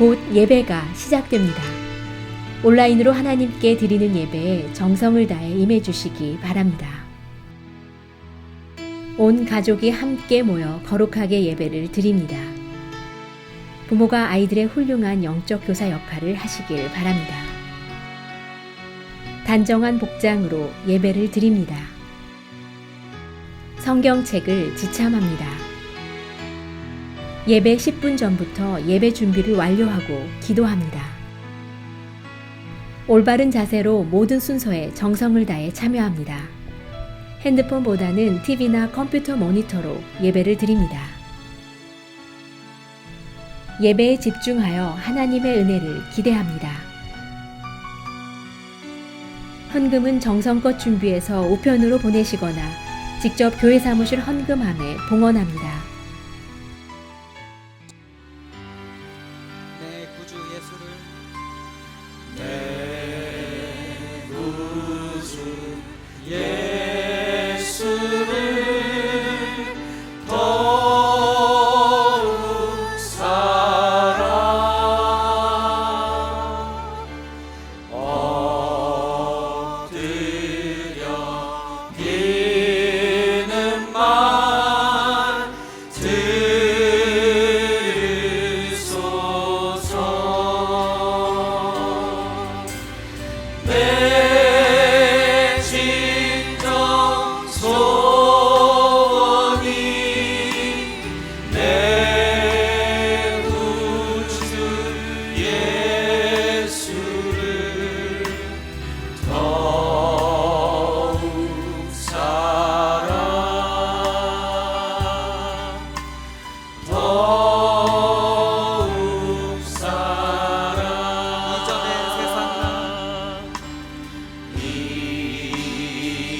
곧 예배가 시작됩니다. 온라인으로 하나님께 드리는 예배에 정성을 다해 임해 주시기 바랍니다. 온 가족이 함께 모여 거룩하게 예배를 드립니다. 부모가 아이들의 훌륭한 영적 교사 역할을 하시길 바랍니다. 단정한 복장으로 예배를 드립니다. 성경책을 지참합니다. 예배 10분 전부터 예배 준비를 완료하고 기도합니다. 올바른 자세로 모든 순서에 정성을 다해 참여합니다. 핸드폰보다는 TV나 컴퓨터 모니터로 예배를 드립니다. 예배에 집중하여 하나님의 은혜를 기대합니다. 헌금은 정성껏 준비해서 우편으로 보내시거나 직접 교회 사무실 헌금함에 봉헌합니다. 내 구주 예수를 더욱 사랑 엎드려 비는 말 들으소서. 내 진정 소원이 내 구주 예수를 더욱 사랑 더욱 사랑.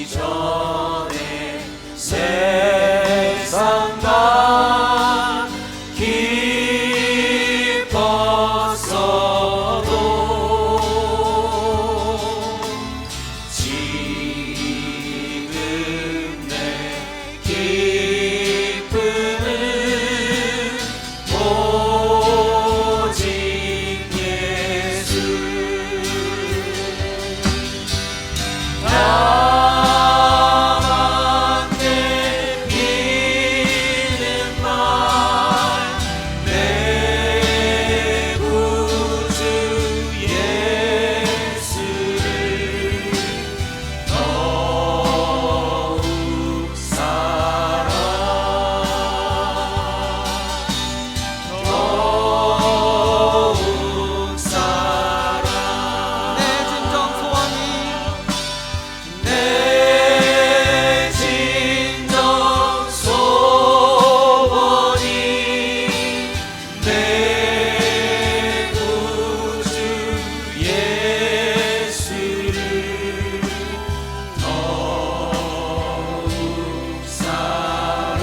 이전의 세상만 기뻤어도 지금 내 기쁨은 오직 예수. 다만 내미는 말 내 구주 예수를 더욱 사랑 더욱 사랑. 내 진정 소원이 내 진정 소원이 내 구주 예수를 더욱 사랑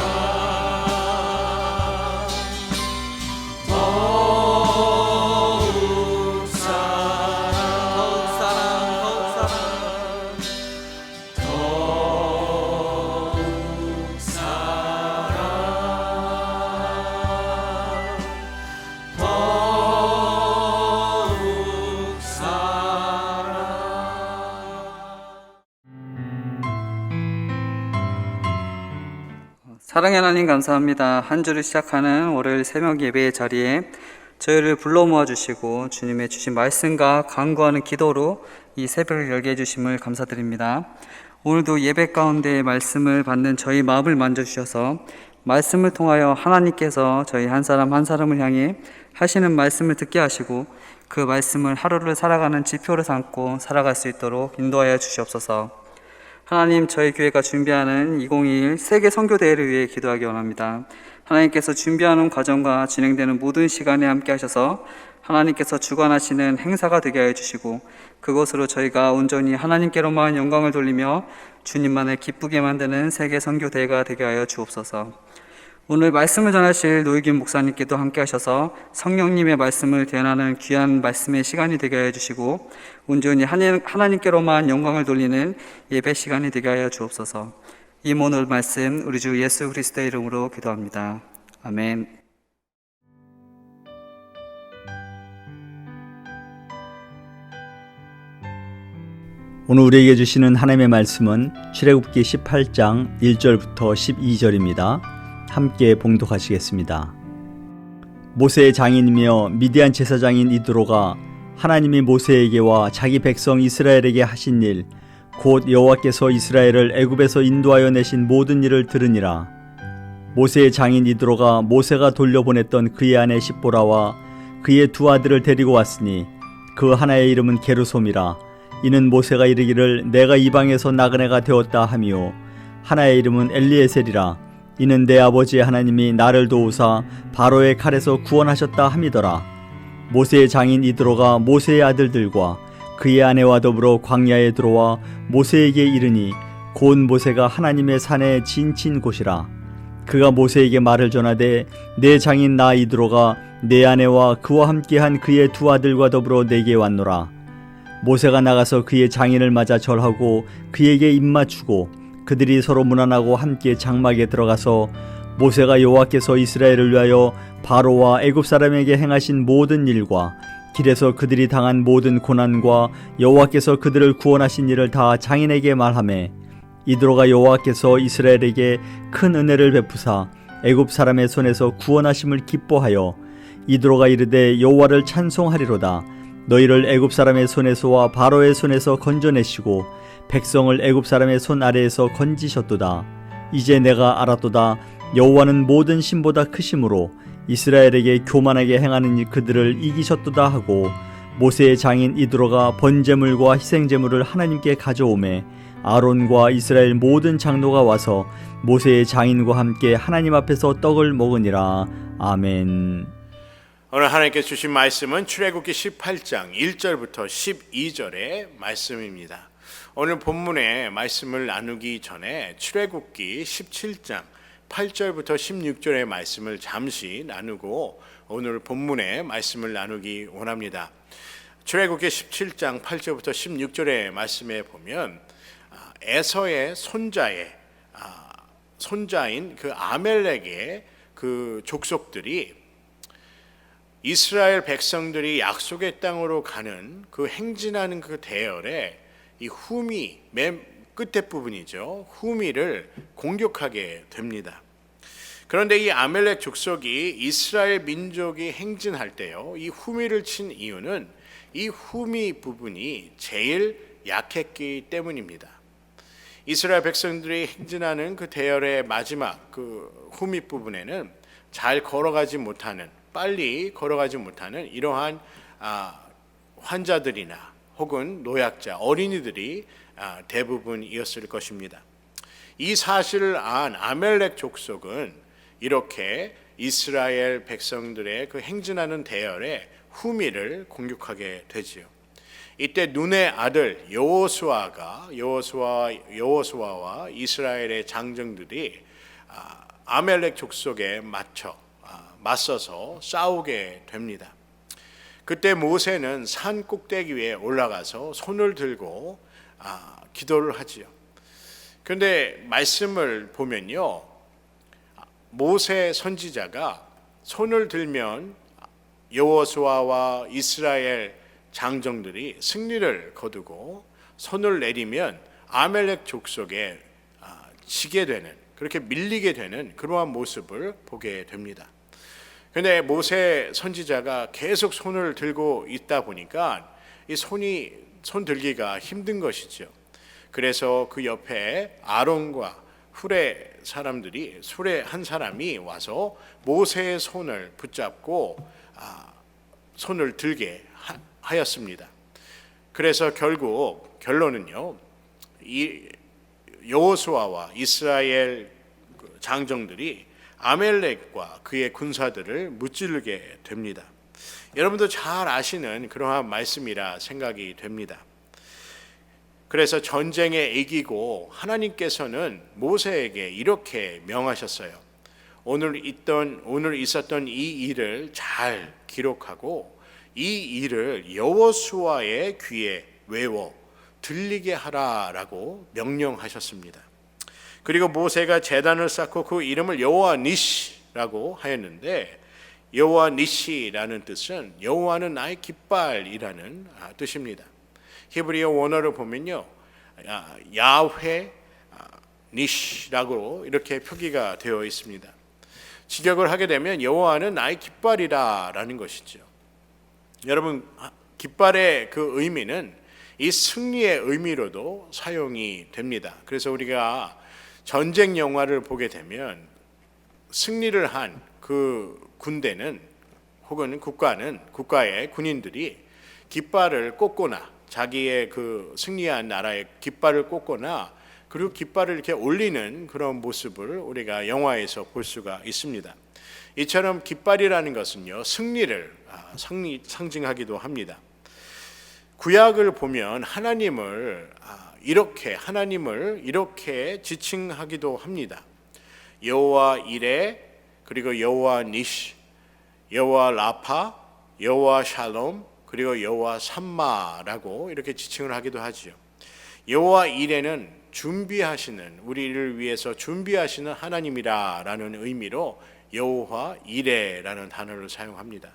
더욱 사랑 더욱 사랑 더욱 사랑. 사랑의 하나님 감사합니다. 한 주를 시작하는 월요일 새벽 예배의 자리에 저희를 불러 모아주시고 주님의 주신 말씀과 간구하는 기도로 이 새벽을 열게 해주심을 감사드립니다. 오늘도 예배 가운데 말씀을 받는 저희 마음을 만져주셔서 말씀을 통하여 하나님께서 저희 한 사람 한 사람을 향해 하시는 말씀을 듣게 하시고 그 말씀을 하루를 살아가는 지표로 삼고 살아갈 수 있도록 인도하여 주시옵소서. 하나님, 저희 교회가 준비하는 2021 세계 선교대회를 위해 기도하기 원합니다. 하나님께서 준비하는 과정과 진행되는 모든 시간에 함께 하셔서 하나님께서 주관하시는 행사가 되게 하여 주시고 그것으로 저희가 온전히 하나님께로만 영광을 돌리며 주님만을 기쁘게 만드는 세계 선교대회가 되게 하여 주옵소서. 오늘 말씀을 전하실 노익균 목사님께도 함께 하셔서 성령님의 말씀을 대언하는 귀한 말씀의 시간이 되게 하여 주시고 온전히 하나님께로만 영광을 돌리는 예배 시간이 되게 하여 주옵소서. 이 오늘 말씀 우리 주 예수 그리스도의 이름으로 기도합니다. 아멘. 오늘 우리에게 주시는 하나님의 말씀은 출애굽기 18장 1절부터 12절입니다. 함께 봉독하시겠습니다. 모세의 장인이며 미디안 제사장인 이드로가 하나님이 모세에게와 자기 백성 이스라엘에게 하신 일, 곧 여호와께서 이스라엘을 애굽에서 인도하여 내신 모든 일을 들으니라. 모세의 장인 이드로가 모세가 돌려보냈던 그의 아내 십보라와 그의 두 아들을 데리고 왔으니 그 하나의 이름은 게르솜이라. 이는 모세가 이르기를 내가 이방에서 나그네가 되었다 하며 하나의 이름은 엘리에셀이라. 이는 내 아버지의 하나님이 나를 도우사 바로의 칼에서 구원하셨다 함이더라. 모세의 장인 이드로가 모세의 아들들과 그의 아내와 더불어 광야에 들어와 모세에게 이르니 곧 모세가 하나님의 산에 진친 곳이라. 그가 모세에게 말을 전하되 내 장인 나 이드로가 내 아내와 그와 함께한 그의 두 아들과 더불어 내게 왔노라. 모세가 나가서 그의 장인을 맞아 절하고 그에게 입맞추고 그들이 서로 문안하고 함께 장막에 들어가서 모세가 여호와께서 이스라엘을 위하여 바로와 애굽 사람에게 행하신 모든 일과 길에서 그들이 당한 모든 고난과 여호와께서 그들을 구원하신 일을 다 장인에게 말하매 이드로가 여호와께서 이스라엘에게 큰 은혜를 베푸사 애굽 사람의 손에서 구원하심을 기뻐하여 이드로가 이르되 여호와를 찬송하리로다. 너희를 애굽 사람의 손에서와 바로의 손에서 건져내시고 백성을 애굽 사람의 손 아래에서 건지셨도다. 이제 내가 알았도다. 여호와는 모든 신보다 크심으로 이스라엘에게 교만하게 행하는 그들을 이기셨도다 하고 모세의 장인 이드로가 번제물과 희생제물을 하나님께 가져오매 아론과 이스라엘 모든 장로가 와서 모세의 장인과 함께 하나님 앞에서 떡을 먹으니라. 아멘. 오늘 하나님께서 주신 말씀은 출애굽기 18장 1절부터 12절의 말씀입니다. 오늘 본문의 말씀을 나누기 전에 출애굽기 17장 8절부터 16절의 말씀을 잠시 나누고 오늘 본문의 말씀을 나누기 원합니다. 출애굽기 17장 8절부터 16절의 말씀에 보면 에서의 손자인 그 아멜렉의 그 족속들이 이스라엘 백성들이 약속의 땅으로 가는 그 행진하는 그 대열에 이 후미 맨 끝에 부분이죠. 후미를 공격하게 됩니다. 그런데 이 아멜렉 족속이 이스라엘 민족이 행진할 때요, 이 후미를 친 이유는 이 후미 부분이 제일 약했기 때문입니다. 이스라엘 백성들이 행진하는 그 대열의 마지막 그 후미 부분에는 잘 걸어가지 못하는, 빨리 걸어가지 못하는 이러한 환자들이나 혹은 노약자, 어린이들이 대부분이었을 것입니다. 이 사실을 안 아멜렉 족속은 이렇게 이스라엘 백성들의 그 행진하는 대열에 후미를 공격하게 되지요. 이때 눈의 아들 여호수아와 이스라엘의 장정들이 아멜렉 족속에 맞서서 싸우게 됩니다. 그때 모세는 산 꼭대기 위에 올라가서 손을 들고 기도를 하지요. 그런데 말씀을 보면요, 모세 선지자가 손을 들면 여호수아와 이스라엘 장정들이 승리를 거두고 손을 내리면 아멜렉 족속에 지게 되는, 그렇게 밀리게 되는 그러한 모습을 보게 됩니다. 그런데 모세 선지자가 계속 손을 들고 있다 보니까 이 손 들기가 힘든 것이죠. 그래서 그 옆에 아론과 훌의 한 사람이 와서 모세의 손을 붙잡고 손을 들게 하였습니다. 그래서 결국 결론은요, 이 여호수아와 이스라엘 장정들이 아멜렉과 그의 군사들을 무찌르게 됩니다. 여러분도 잘 아시는 그러한 말씀이라 생각이 됩니다. 그래서 전쟁에 이기고 하나님께서는 모세에게 이렇게 명하셨어요. 오늘 있었던 이 일을 잘 기록하고 이 일을 여호수아의 귀에 외워 들리게 하라라고 명령하셨습니다. 그리고 모세가 제단을 쌓고 그 이름을 여호와 니시라고 하였는데, 여호와 니시라는 뜻은 여호와는 나의 깃발이라는 뜻입니다. 히브리어 원어를 보면요, 야훼 니시라고 이렇게 표기가 되어 있습니다. 직역을 하게 되면 여호와는 나의 깃발이라라는 것이죠. 여러분, 깃발의 그 의미는 이 승리의 의미로도 사용이 됩니다. 그래서 우리가 전쟁 영화를 보게 되면 승리를 한 그 군대는 혹은 국가의 군인들이 깃발을 꽂거나 자기의 그 승리한 나라의 깃발을 꽂거나 그리고 깃발을 이렇게 올리는 그런 모습을 우리가 영화에서 볼 수가 있습니다. 이처럼 깃발이라는 것은요, 승리를 상징하기도 합니다. 구약을 보면 하나님을 이렇게 지칭하기도 합니다. 여호와 이레, 그리고 여호와 니시, 여호와 라파, 여호와 샬롬, 그리고 여호와 삼마라고 이렇게 지칭을 하기도 하지요. 여호와 이레는 준비하시는, 우리를 위해서 준비하시는 하나님이라라는 의미로 여호와 이레라는 단어를 사용합니다.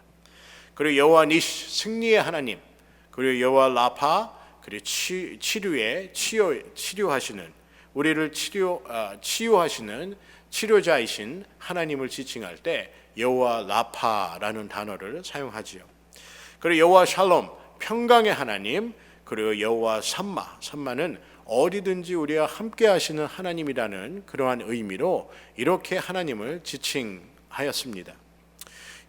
그리고 여호와 니시, 승리의 하나님, 그리고 여호와 라파, 그리고 치료하시는, 우리를 치유하시는 치료자이신 하나님을 지칭할 때 여호와 라파라는 단어를 사용하지요. 그리고 여호와 샬롬, 평강의 하나님, 그리고 여호와 삼마는 어디든지 우리와 함께 하시는 하나님이라는 그러한 의미로 이렇게 하나님을 지칭하였습니다.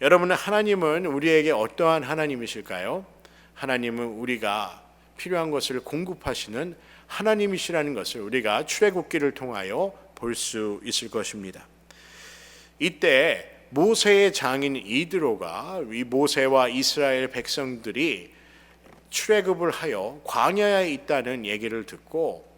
여러분, 하나님은 우리에게 어떠한 하나님이실까요? 하나님은 우리가 필요한 것을 공급하시는 하나님이시라는 것을 우리가 출애굽기를 통하여 볼 수 있을 것입니다. 이때 모세의 장인 이드로가 이 모세와 이스라엘 백성들이 출애굽을 하여 광야에 있다는 얘기를 듣고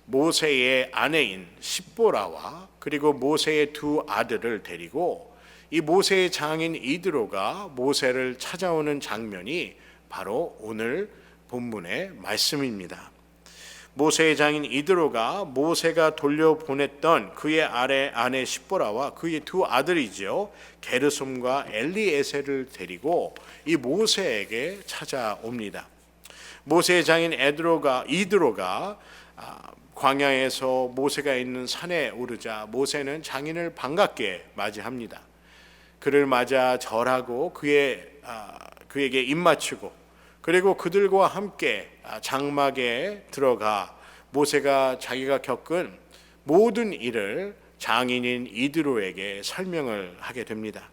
모세의 아내인 십보라와 그리고 모세의 두 아들을 데리고 이 모세의 장인 이드로가 모세를 찾아오는 장면이 바로 오늘 본문의 말씀입니다. 모세의 장인 이드로가 모세가 돌려보냈던 그의 아내 십보라와 그의 두 아들이죠, 게르솜과 엘리에셀을 데리고 이 모세에게 찾아옵니다. 모세의 장인 이드로가 광야에서 모세가 있는 산에 오르자 모세는 장인을 반갑게 맞이합니다. 그를 맞아 절하고 그에게 입맞추고 그리고 그들과 함께 장막에 들어가 모세가 자기가 겪은 모든 일을 장인인 이드로에게 설명을 하게 됩니다.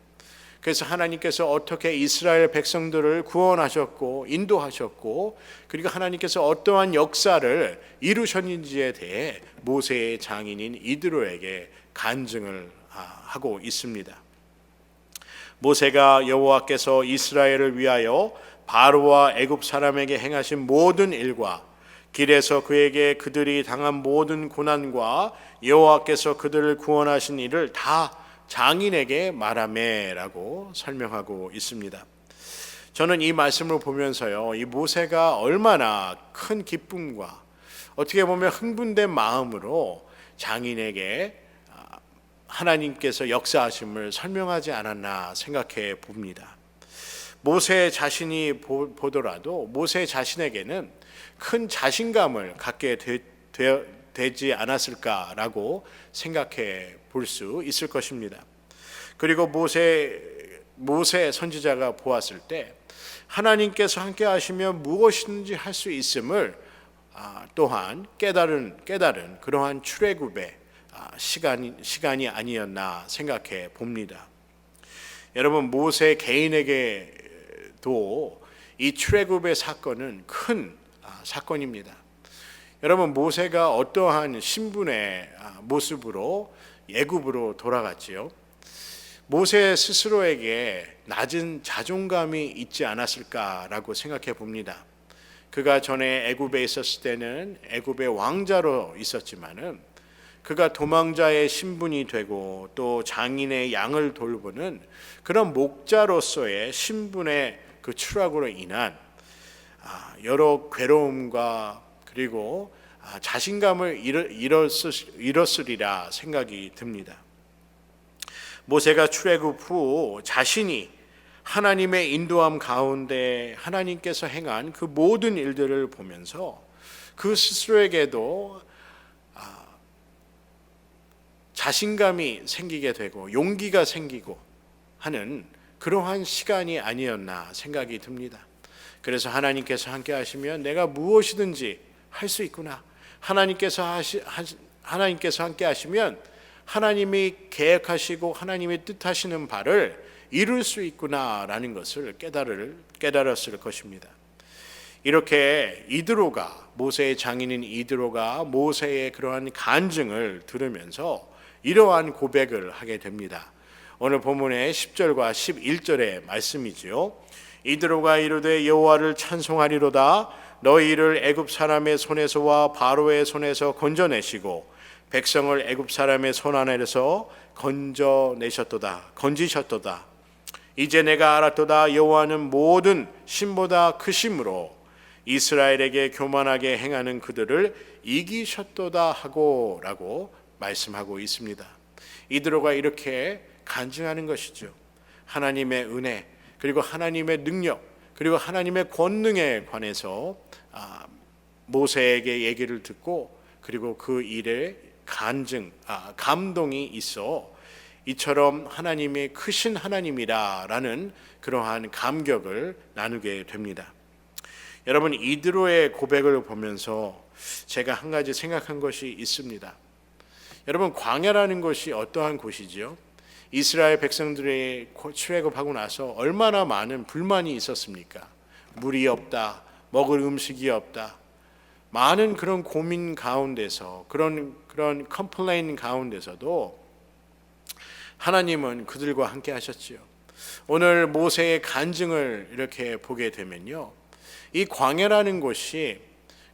그래서 하나님께서 어떻게 이스라엘 백성들을 구원하셨고 인도하셨고 그리고 하나님께서 어떠한 역사를 이루셨는지에 대해 모세의 장인인 이드로에게 간증을 하고 있습니다. 모세가 여호와께서 이스라엘을 위하여 바로와 애굽 사람에게 행하신 모든 일과 길에서 그에게 그들이 당한 모든 고난과 여호와께서 그들을 구원하신 일을 다 장인에게 말하매라고 설명하고 있습니다. 저는 이 말씀을 보면서요, 이 모세가 얼마나 큰 기쁨과 어떻게 보면 흥분된 마음으로 장인에게 하나님께서 역사하심을 설명하지 않았나 생각해 봅니다. 모세 자신이 보더라도 모세 자신에게는 큰 자신감을 갖게 되지 않았을까라고 생각해 볼 수 있을 것입니다. 그리고 모세 선지자가 보았을 때 하나님께서 함께 하시면 무엇이든지 할 수 있음을 또한 깨달은 그러한 출애굽의 시간이 아니었나 생각해 봅니다. 여러분, 모세 개인에게도 이 출애굽의 사건은 큰 사건입니다. 여러분, 모세가 어떠한 신분의 모습으로 애굽으로 돌아갔지요? 모세 스스로에게 낮은 자존감이 있지 않았을까라고 생각해 봅니다. 그가 전에 애굽에 있었을 때는 애굽의 왕자로 있었지만은 그가 도망자의 신분이 되고 또 장인의 양을 돌보는 그런 목자로서의 신분의 그 추락으로 인한 여러 괴로움과 그리고 자신감을 잃었으리라 생각이 듭니다. 모세가 출애굽 후 자신이 하나님의 인도함 가운데 하나님께서 행한 그 모든 일들을 보면서 그 스스로에게도 자신감이 생기게 되고 용기가 생기고 하는 그러한 시간이 아니었나 생각이 듭니다. 그래서 하나님께서 함께 하시면 내가 무엇이든지 할 수 있구나. 하나님께서 함께 하시면 하나님이 계획하시고 하나님이 뜻하시는 바를 이룰 수 있구나라는 것을 깨달았을 것입니다. 이렇게 모세의 장인인 이드로가 모세의 그러한 간증을 들으면서 이러한 고백을 하게 됩니다. 오늘 본문의 10절과 11절의 말씀이지요. 이드로가 이르되 여호와를 찬송하리로다. 너희를 애굽 사람의 손에서와 바로의 손에서 건져내시고 백성을 애굽 사람의 손 안에서 건지셨도다. 이제 내가 알았도다. 여호와는 모든 신보다 크심으로 이스라엘에게 교만하게 행하는 그들을 이기셨도다 하고 라고 말씀하고 있습니다. 이드로가 이렇게 간증하는 것이죠. 하나님의 은혜, 그리고 하나님의 능력, 그리고 하나님의 권능에 관해서 모세에게 얘기를 듣고 그리고 그 일에 감동이 있어 이처럼 하나님이 크신 하나님이라라는 그러한 감격을 나누게 됩니다. 여러분, 이드로의 고백을 보면서 제가 한 가지 생각한 것이 있습니다. 여러분, 광야라는 것이 어떠한 곳이지요? 이스라엘 백성들이 출애굽하고 나서 얼마나 많은 불만이 있었습니까? 물이 없다, 먹을 음식이 없다, 많은 그런 고민 가운데서 그런 컴플레인 가운데서도 하나님은 그들과 함께 하셨지요. 오늘 모세의 간증을 이렇게 보게 되면요, 이 광야라는 곳이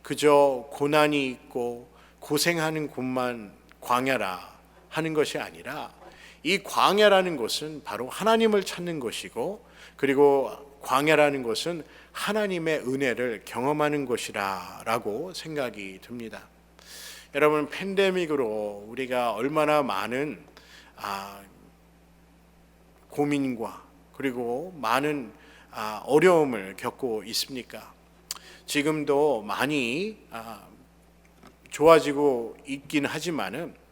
그저 고난이 있고 고생하는 곳만 광야라 하는 것이 아니라 이 광야라는 곳은 바로 하나님을 찾는 곳이고, 그리고 광야라는 곳은 하나님의 은혜를 경험하는 곳이라고 생각이 듭니다. 여러분, 팬데믹으로 우리가 얼마나 많은 고민과 그리고 많은 어려움을 겪고 있습니까? 지금도 많이 좋아지고 있긴 하지만은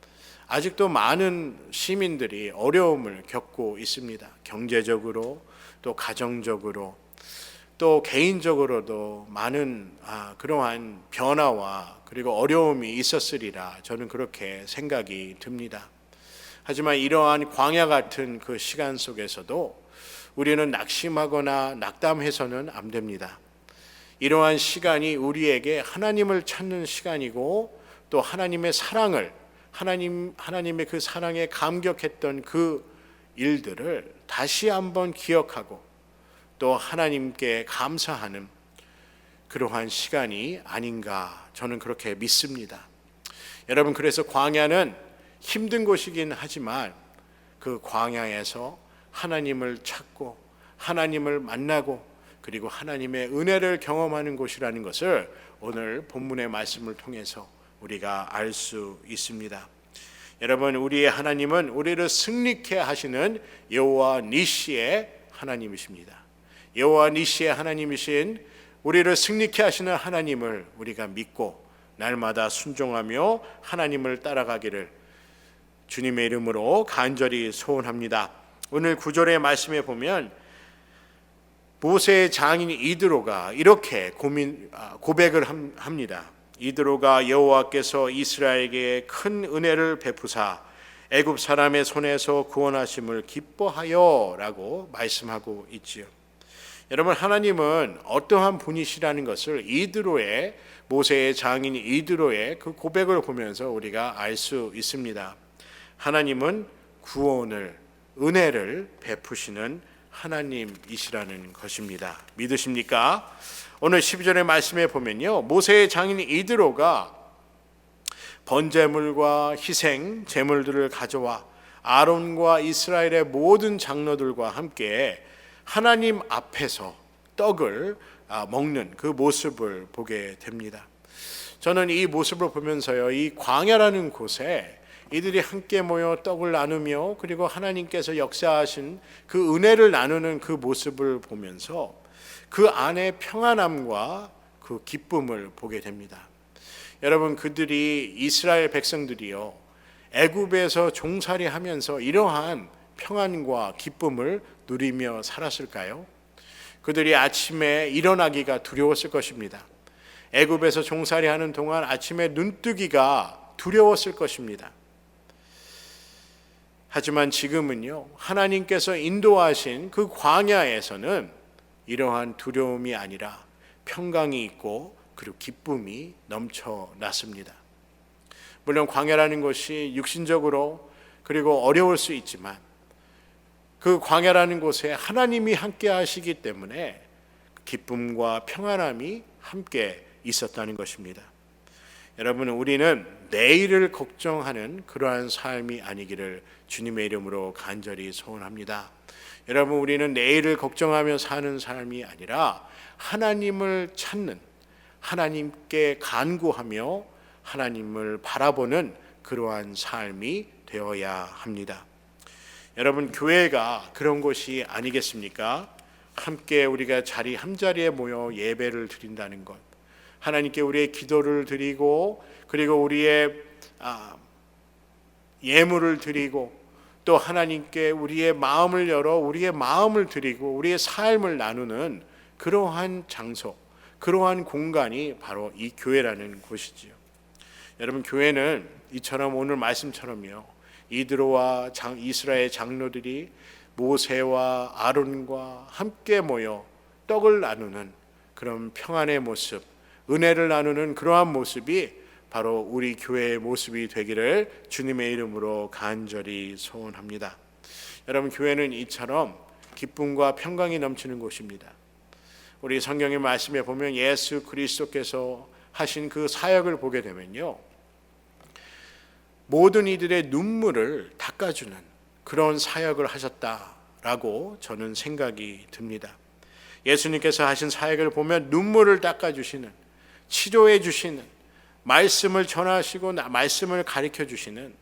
아직도 많은 시민들이 어려움을 겪고 있습니다. 경제적으로, 또 가정적으로, 또 개인적으로도 많은 그러한 변화와 그리고 어려움이 있었으리라 저는 그렇게 생각이 듭니다. 하지만 이러한 광야 같은 그 시간 속에서도 우리는 낙심하거나 낙담해서는 안 됩니다. 이러한 시간이 우리에게 하나님을 찾는 시간이고, 또 하나님의 사랑을, 하나님의 그 사랑에 감격했던 그 일들을 다시 한번 기억하고 또 하나님께 감사하는 그러한 시간이 아닌가 저는 그렇게 믿습니다. 여러분, 그래서 광야는 힘든 곳이긴 하지만 그 광야에서 하나님을 찾고 하나님을 만나고 그리고 하나님의 은혜를 경험하는 곳이라는 것을 오늘 본문의 말씀을 통해서 우리가 알 수 있습니다. 여러분, 우리의 하나님은 우리를 승리케 하시는 여호와 니시의 하나님이십니다. 여호와 니시의 하나님이신 우리를 승리케 하시는 하나님을 우리가 믿고 날마다 순종하며 하나님을 따라가기를 주님의 이름으로 간절히 소원합니다. 오늘 9절의 말씀에 보면 모세의 장인 이드로가 이렇게 고백을 합니다. 이드로가 여호와께서 이스라엘에게 큰 은혜를 베푸사 애굽 사람의 손에서 구원하심을 기뻐하여라고 말씀하고 있지요. 여러분, 하나님은 어떠한 분이시라는 것을 모세의 장인 이드로의 그 고백을 보면서 우리가 알 수 있습니다. 하나님은 구원을, 은혜를 베푸시는 하나님이시라는 것입니다. 믿으십니까? 오늘 12절의 말씀에 보면요, 모세의 장인 이드로가 번제물과 희생 제물들을 가져와 아론과 이스라엘의 모든 장로들과 함께 하나님 앞에서 떡을 먹는 그 모습을 보게 됩니다. 저는 이 모습을 보면서요, 이 광야라는 곳에 이들이 함께 모여 떡을 나누며 그리고 하나님께서 역사하신 그 은혜를 나누는 그 모습을 보면서 그 안에 평안함과 그 기쁨을 보게 됩니다. 여러분, 그들이 이스라엘 백성들이요 애굽에서 종살이하면서 이러한 평안과 기쁨을 누리며 살았을까요? 그들이 아침에 일어나기가 두려웠을 것입니다. 애굽에서 종살이하는 동안 아침에 눈뜨기가 두려웠을 것입니다. 하지만 지금은요, 하나님께서 인도하신 그 광야에서는 이러한 두려움이 아니라 평강이 있고 그리고 기쁨이 넘쳐났습니다. 물론 광야라는 것이 육신적으로 그리고 어려울 수 있지만 그 광야라는 곳에 하나님이 함께 하시기 때문에 기쁨과 평안함이 함께 있었다는 것입니다. 여러분, 우리는 내일을 걱정하는 그러한 삶이 아니기를 주님의 이름으로 간절히 소원합니다. 여러분, 우리는 내일을 걱정하며 사는 삶이 아니라 하나님을 찾는, 하나님께 간구하며 하나님을 바라보는 그러한 삶이 되어야 합니다. 여러분, 교회가 그런 곳이 아니겠습니까? 함께 우리가 자리 한 자리에 모여 예배를 드린다는 것, 하나님께 우리의 기도를 드리고 그리고 우리의 예물을 드리고 또 하나님께 우리의 마음을 열어 우리의 마음을 드리고 우리의 삶을 나누는 그러한 장소, 그러한 공간이 바로 이 교회라는 곳이지요. 여러분, 교회는 이처럼 오늘 말씀처럼요, 이드로와 이스라엘 장로들이 모세와 아론과 함께 모여 떡을 나누는 그런 평안의 모습, 은혜를 나누는 그러한 모습이 바로 우리 교회의 모습이 되기를 주님의 이름으로 간절히 소원합니다. 여러분, 교회는 이처럼 기쁨과 평강이 넘치는 곳입니다. 우리 성경의 말씀에 보면 예수 그리스도께서 하신 그 사역을 보게 되면요, 모든 이들의 눈물을 닦아주는 그런 사역을 하셨다라고 저는 생각이 듭니다. 예수님께서 하신 사역을 보면 눈물을 닦아주시는, 치료해 주시는, 말씀을 전하시고 말씀을 가르쳐 주시는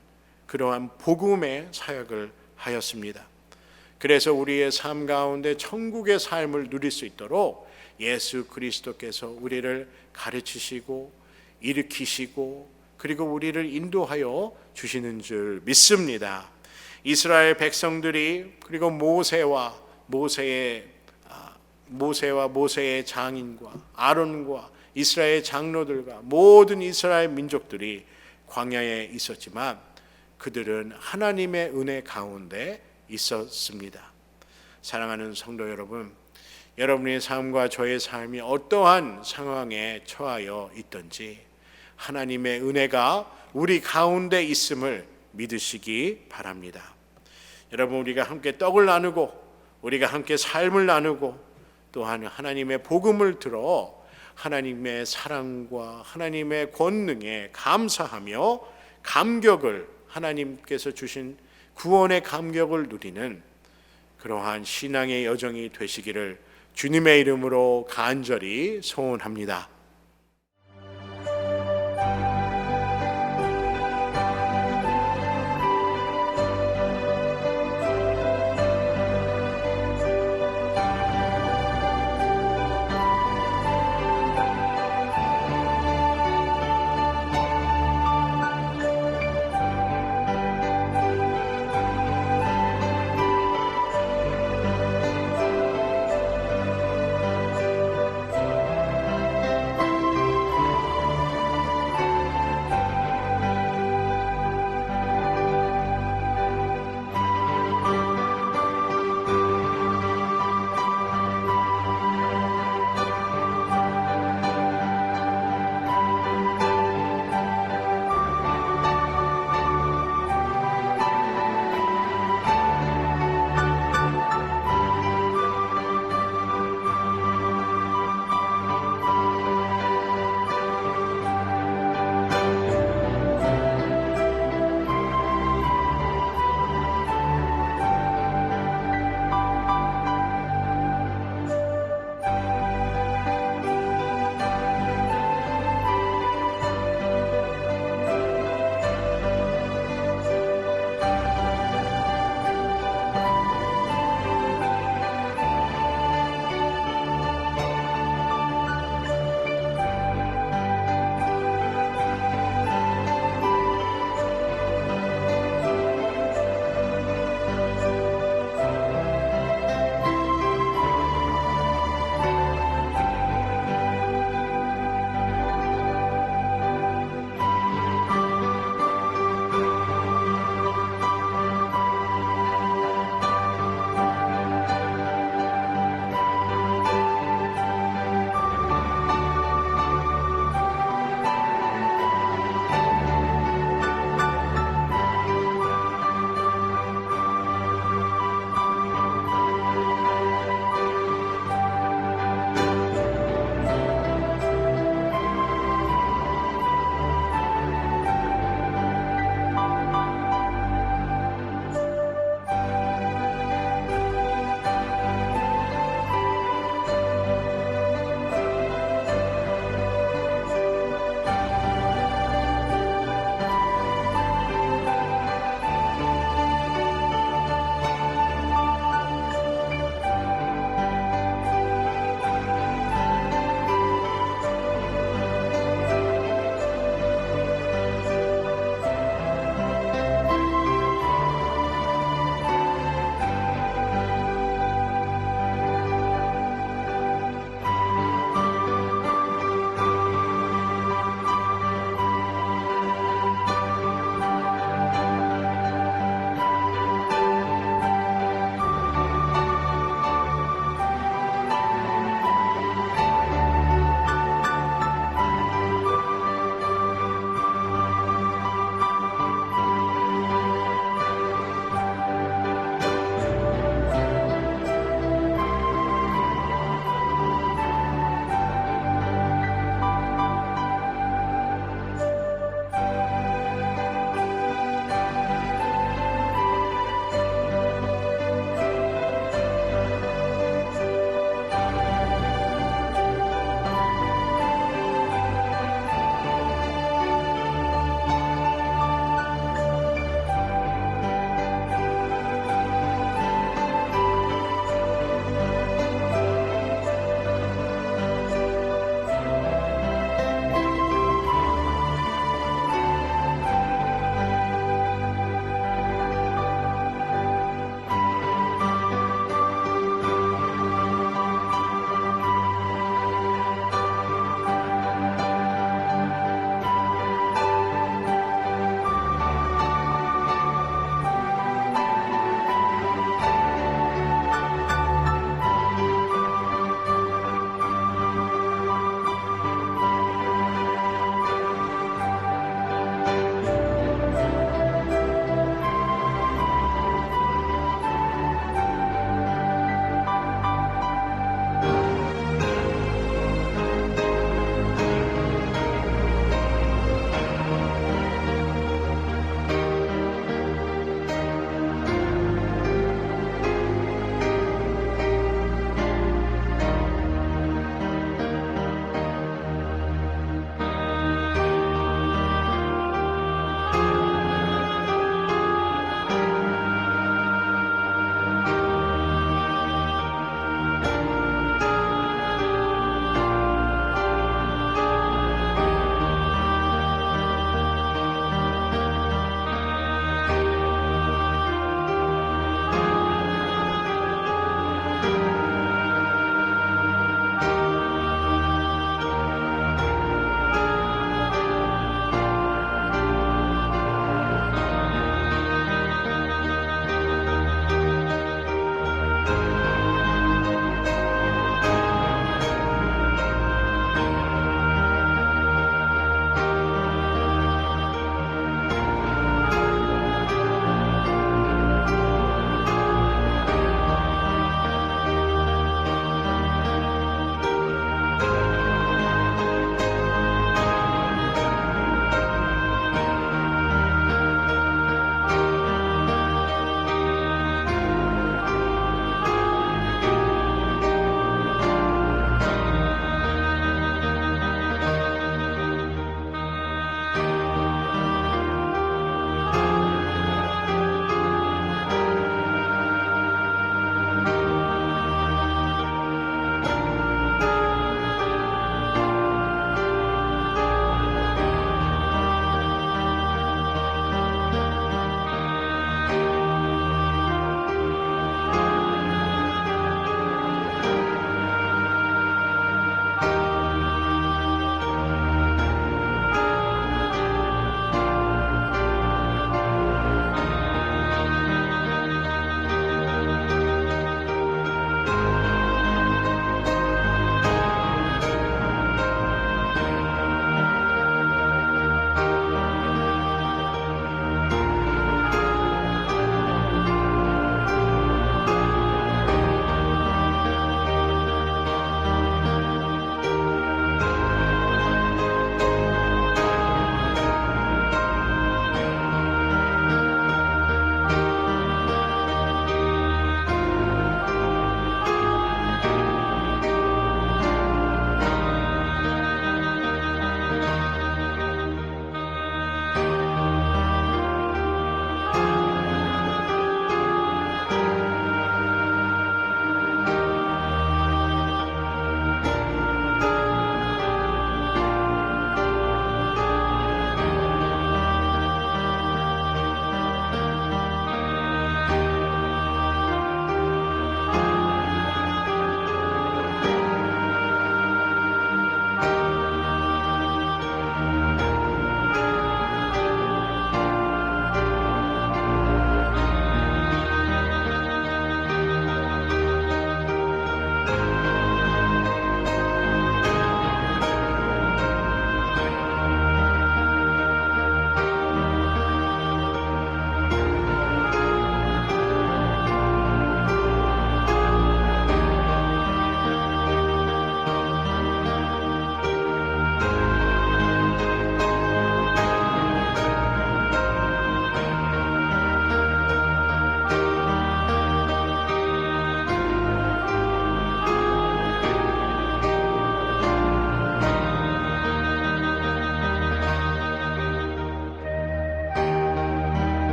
그러한 복음의 사역을 하였습니다. 그래서 우리의 삶 가운데 천국의 삶을 누릴 수 있도록 예수 그리스도께서 우리를 가르치시고 일으키시고 그리고 우리를 인도하여 주시는 줄 믿습니다. 이스라엘 백성들이 그리고 모세와 모세의 장인과 아론과 이스라엘 장로들과 모든 이스라엘 민족들이 광야에 있었지만 그들은 하나님의 은혜 가운데 있었습니다. 사랑하는 성도 여러분, 여러분의 삶과 저의 삶이 어떠한 상황에 처하여 있든지 하나님의 은혜가 우리 가운데 있음을 믿으시기 바랍니다. 여러분, 우리가 함께 떡을 나누고 우리가 함께 삶을 나누고 또한 하나님의 복음을 들어 하나님의 사랑과 하나님의 권능에 감사하며 감격을, 하나님께서 주신 구원의 감격을 누리는 그러한 신앙의 여정이 되시기를 주님의 이름으로 간절히 소원합니다.